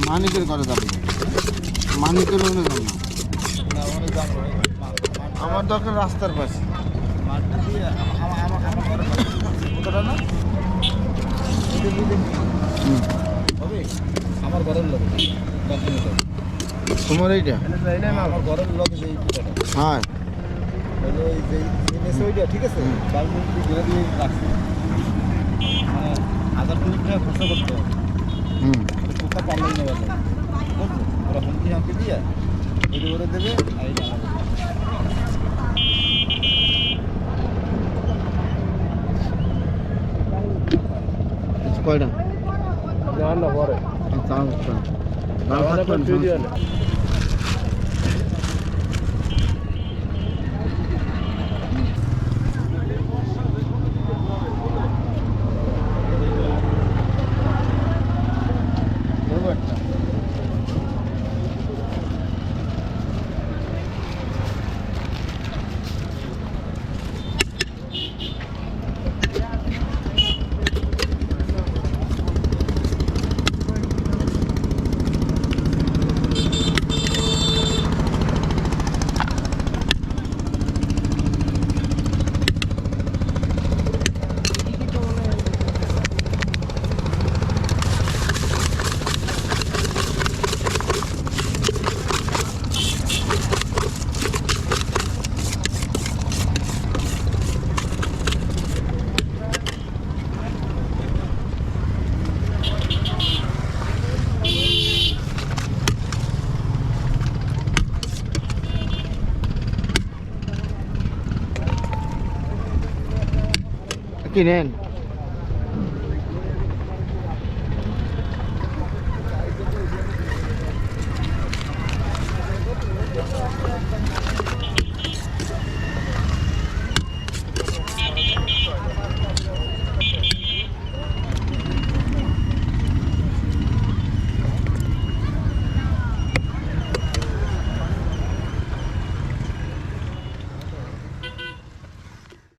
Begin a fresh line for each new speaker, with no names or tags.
মানিকের ঘরে যাবো, মানিকের ওখানে যাবো না, আমার দরকার রাস্তার পাশে।
আমার ঘরের লোক
তোমার এইটা
আমার ঘরের লোক
হ্যাঁ
ঠিক আছে, ঘুরে দিয়ে রাখছি, মানে 1000 টাকা খরচা করতে হবে। কোথা পারলেই নেওয়া যায়, ওরা হুমকি হামকি দিয়ে ওইটা করে দেবে। আর এইটা
কয়টা
না পরে
কি নেন